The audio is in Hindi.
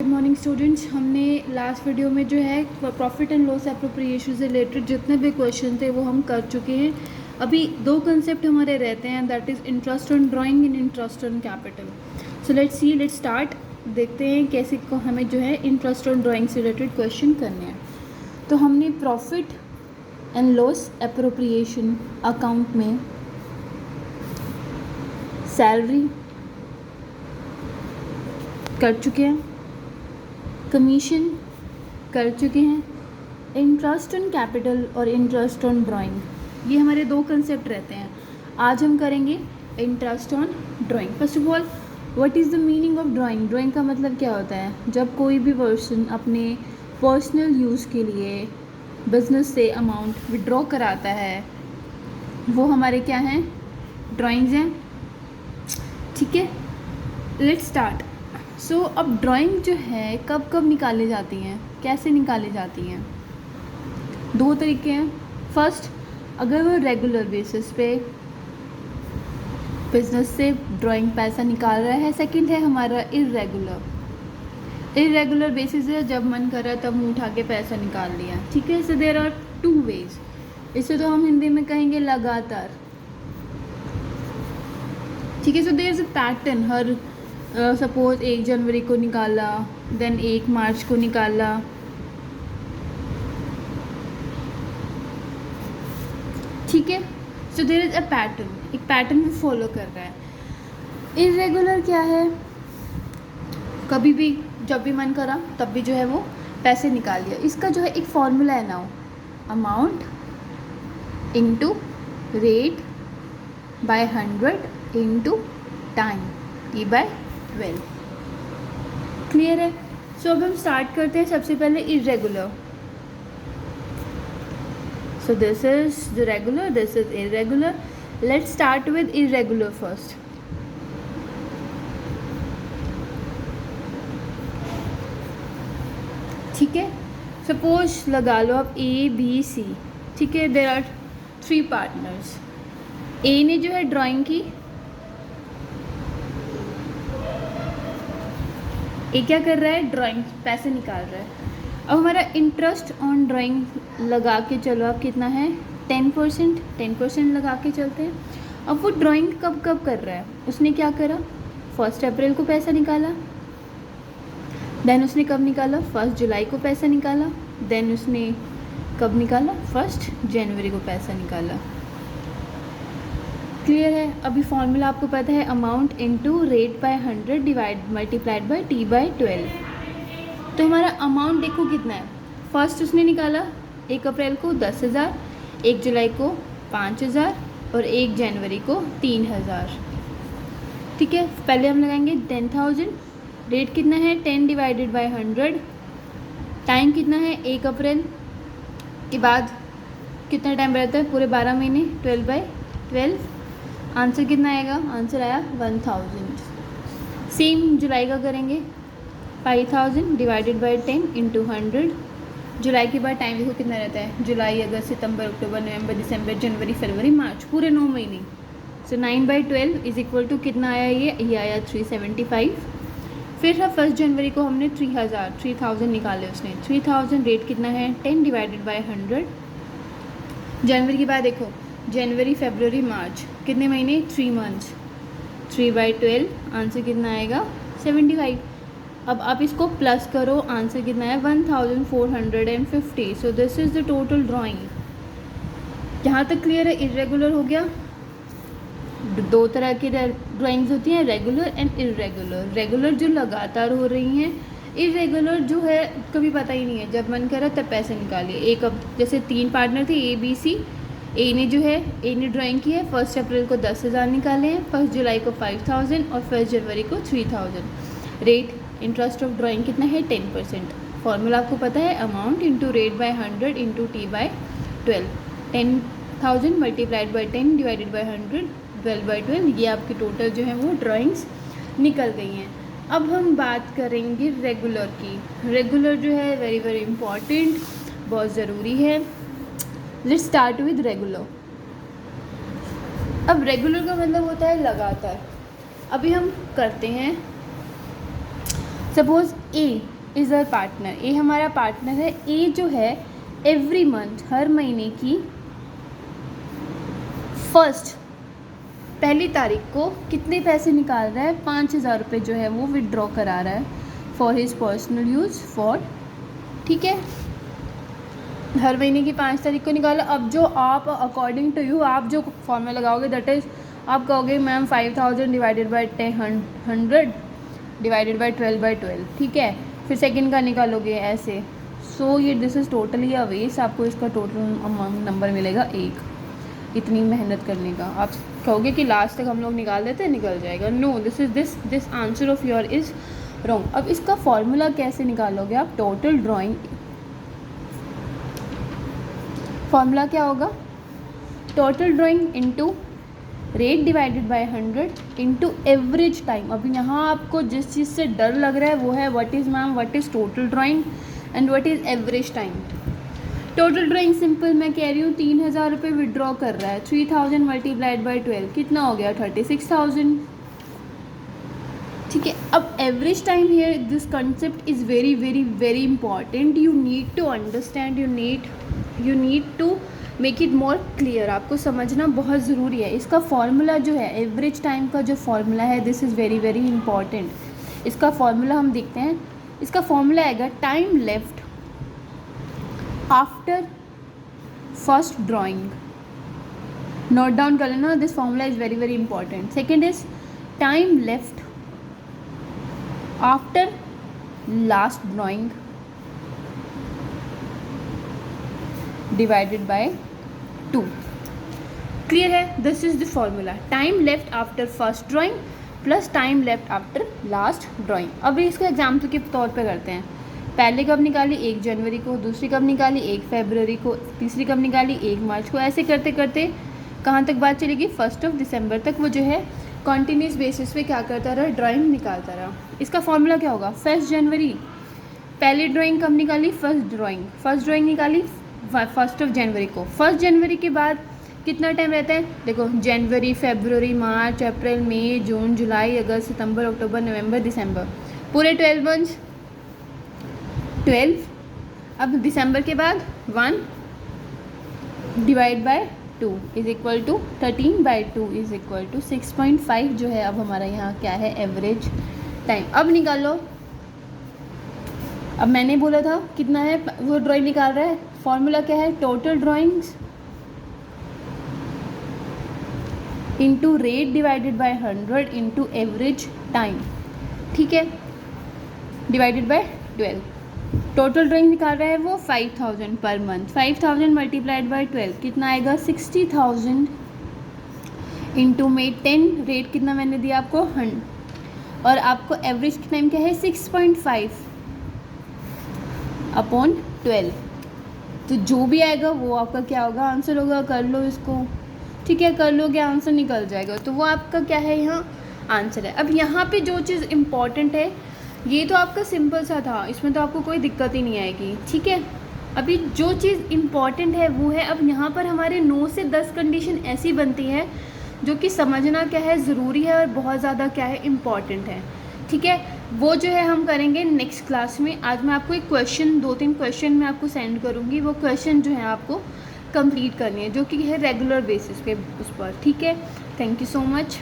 Morning students. हमने लास्ट वीडियो में जो है प्रॉफिट एंड लॉस एप्रोप्रिएशन से रिलेटेड जितने भी क्वेश्चन थे वो हम कर चुके हैं। अभी दो कंसेप्ट हमारे रहते हैं, that is interest on drawing and interest on capital. So let's start. देखते हैं कैसे को हमें जो है इंटरेस्ट ऑन ड्राइंग से रिलेटेड क्वेश्चन करने हैं। तो हमने profit and loss appropriation account में सैलरी कर चुके हैं, कमीशन कर चुके हैं, इंटरेस्ट ऑन कैपिटल और इंटरेस्ट ऑन ड्राइंग, ये हमारे दो कंसेप्ट रहते हैं। आज हम करेंगे interest on drawing. First of all, what is the meaning of drawing? Drawing का मतलब क्या होता है? जब कोई भी पर्सन अपने पर्सनल यूज़ के लिए बिजनेस से अमाउंट विड्रॉ कराता है, वो हमारे क्या हैं? ड्राइंग्स हैं। ठीक है, लेट्स स्टार्ट। सो अब ड्राइंग जो है कब कब निकाली जाती हैं, कैसे निकाली जाती हैं? दो तरीके हैं। फर्स्ट, अगर वो रेगुलर बेसिस पे बिजनेस से ड्राइंग पैसा निकाल रहा है। सेकंड है हमारा इरेगुलर बेसिस है, जब मन कर रहा है तब मुँह उठा के पैसा निकाल लिया। ठीक है, so there are two ways. इसे तो हम हिंदी में कहेंगे लगातार। ठीक है, so there is a pattern. हर सपोज 1 जनवरी को निकाला, देन 1 मार्च को निकाला। ठीक है, so there is a pattern, एक पैटर्न भी फॉलो कर रहा है। इरेगुलर क्या है? कभी भी जब भी मन करा तब भी जो है वो पैसे निकाल लिया। इसका जो है एक फॉर्मूला है now, amount into rate by 100 into time T/12। Clear है? सो अब हम स्टार्ट करते हैं। सबसे पहले irregular. So this is the regular, this is irregular. Let's start with irregular first. ठीक है, सपोज लगा लो आप ABC। ठीक है, देर आर 3 पार्टनर्स। ए ने जो है ड्राइंग की, ये क्या कर रहा है? ड्राइंग पैसे निकाल रहा है। अब हमारा इंटरेस्ट ऑन ड्राइंग लगा के चलो, आप कितना है? 10% लगा के चलते हैं। अब वो ड्राइंग कब कब कर रहा है? उसने क्या करा? 1 अप्रैल को पैसा निकाला, देन उसने कब निकाला? 1 जुलाई को पैसा निकाला, देन उसने कब निकाला? 1 जनवरी को पैसा निकाला। क्लियर है? अभी फॉर्मूला आपको पता है, amount into rate by 100 divide multiplied by T/12। तो हमारा अमाउंट देखो कितना है। फर्स्ट उसने निकाला 1 अप्रैल को 10,000, 1 जुलाई को 5,000 और 1 जनवरी को 3,000। ठीक है, पहले हम लगाएंगे 10,000। रेट कितना है? 10 डिवाइडेड बाय 100। टाइम कितना है? 1 अप्रैल के बाद कितना टाइम रहता है? पूरे 12 महीने, 12/12। आंसर कितना आएगा? आंसर आया 1000। सेम जुलाई का करेंगे, 5000 डिवाइडेड बाय 10 इंटू 100। जुलाई के बाद टाइम देखो कितना रहता है? जुलाई, अगस्त, सितंबर, अक्टूबर, नवंबर, दिसंबर, जनवरी, फरवरी, मार्च, पूरे 9 महीने। सो 9/12 इज इक्वल टू कितना आया? ये आया 375। फिर 1 जनवरी को हमने 3000 निकाले उसने। 3000 रेट कितना है? 10 डिवाइडेड बाय 100। जनवरी के बाद देखो, जनवरी, फरवरी, मार्च, कितने महीने? 3 मंथ्स। 3/12 आंसर कितना आएगा? 75। अब आप इसको प्लस करो, आंसर कितना है? 1450। So this is the total drawing. यहाँ तक क्लियर है? इरेगुलर हो गया। दो तरह की ड्राइंग्स होती हैं, रेगुलर एंड इरेगुलर। रेगुलर जो लगातार हो रही हैं, इरेगुलर जो है कभी पता ही नहीं है, जब मन करा तब पैसे निकालिए। एक अब जैसे 3 पार्टनर थे ABC। ए ने ड्राइंग की है, 1 अप्रैल को 10,000 निकाले हैं, 1 जुलाई को 5,000 और 1 जनवरी को 3,000। रेट इंटरेस्ट ऑफ ड्राइंग कितना है? 10%। फॉर्मूला आपको पता है, amount into rate by 100 into T/12। 10,000 multiplied by 10 divided by 100, 12/12। ये आपकी टोटल जो है वो ड्राइंग्स निकल गई हैं। अब हम बात करेंगे रेगुलर की। रेगुलर जो है वेरी वेरी इंपॉर्टेंट, बहुत ज़रूरी है। Let's start with regular. अब रेगुलर का मतलब होता है लगातार। अभी हम करते हैं, suppose A is our partner, A हमारा पार्टनर है। ए जो है एवरी मंथ, हर महीने की फर्स्ट पहली तारीख को कितने पैसे निकाल रहा है, 5,000 रुपये जो है वो विदड्रॉ करा रहा है for his personal use for, ठीक है। हर महीने की 5 तारीख को निकाला। अब जो आप अकॉर्डिंग टू यू आप जो फॉर्मूला लगाओगे दैट इज़ आप कहोगे ma'am 5,000 divided by 100 divided by 12/12, ठीक है। फिर सेकंड का निकालोगे ऐसे। सो ये this is totally a waste, आपको इसका टोटल अमाउंट नंबर मिलेगा 1, इतनी मेहनत करने का। आप कहोगे कि लास्ट तक हम लोग निकाल देते हैं, निकल जाएगा। No, this answer of your is wrong. अब इसका फॉर्मूला कैसे निकालोगे आप, टोटल ड्राइंग, फॉर्मूला क्या होगा, total drawing into rate divided by 100 into average time. अब यहाँ आपको जिस चीज़ से डर लग रहा है वो है what is ma'am, what is total drawing and what is average time. Total drawing simple मैं कह रही हूँ 3,000 रुपये विड्रॉ कर रहा है, 3,000 मल्टीप्लाइड बाई 12 कितना हो गया, 36,000, ठीक है। अब average time here, this concept is very very very important, you need to understand, you need to make it more clear, आपको समझना बहुत ज़रूरी है। इसका फॉर्मूला जो है एवरेज टाइम का जो फॉर्मूला है this is very very important. इसका फॉर्मूला हम देखते हैं, इसका फॉर्मूला आएगा time left after first drawing, note down कर लेना, this formula is very very important. Second is time left after last drawing divided by 2, clear है। This is the formula, time left after first drawing plus time left after last drawing. अभी इसको एग्जाम्पल के तौर पे करते हैं। पहले कब निकाली, 1 जनवरी को, दूसरी कब निकाली, 1 फरवरी को, तीसरी कब निकाली, 1 मार्च को। ऐसे करते करते कहाँ तक बात चलेगी, 1 दिसंबर तक वो जो है कॉन्टीन्यूस बेसिस पे क्या करता रहा, ड्राइंग निकालता रहा। इसका फॉर्मूला क्या होगा, 1 जनवरी, पहली ड्राइंग कब निकाली, फर्स्ट ड्राइंग निकाली 1 जनवरी को। 1 जनवरी के बाद कितना टाइम रहता है, देखो जनवरी, फरवरी, मार्च, अप्रैल, मई, जून, जुलाई, अगस्त, सितंबर, अक्टूबर, नवंबर, दिसंबर, पूरे 12 मंथ्स, 12। अब दिसंबर के बाद 1 divide by 2 is equal to 13/2 is equal to 6.5 जो है अब हमारा यहाँ क्या है, एवरेज टाइम। अब निकालो, अब मैंने बोला था कितना है, वो ड्राइंग निकाल रहा है, फॉर्मूला क्या है, total drawings into rate divided by 100 into average time, ठीक है, डिवाइडेड बाय 12। टोटल ड्राइंग निकाल रहा है वो 5,000 पर मंथ, 5,000 मल्टीप्लाइड बाय 12 कितना आएगा, 60,000 इंटू में 10, रेट कितना मैंने दिया आपको 100, और आपको एवरेज टाइम क्या है 6.5 अपॉन 12। तो जो भी आएगा वो आपका क्या होगा, आंसर होगा। कर लो इसको, ठीक है, कर लोगे आंसर निकल जाएगा। तो वो आपका क्या है, यहाँ आंसर है। अब यहाँ पे जो चीज़ इम्पॉर्टेंट है, ये तो आपका सिंपल सा था, इसमें तो आपको कोई दिक्कत ही नहीं आएगी, ठीक है। अभी जो चीज़ इम्पॉर्टेंट है वो है, अब यहाँ पर हमारे 9 से 10 कंडीशन ऐसी बनती है जो कि समझना क्या है ज़रूरी है और बहुत ज़्यादा क्या है इम्पॉर्टेंट है, ठीक है। वो जो है हम करेंगे नेक्स्ट क्लास में। आज मैं आपको एक क्वेश्चन, 2-3 क्वेश्चन मैं आपको सेंड करूँगी, वो क्वेश्चन जो है आपको कंप्लीट करनी है, जो कि है रेगुलर बेसिस पे उस पर, ठीक है। Thank you so much.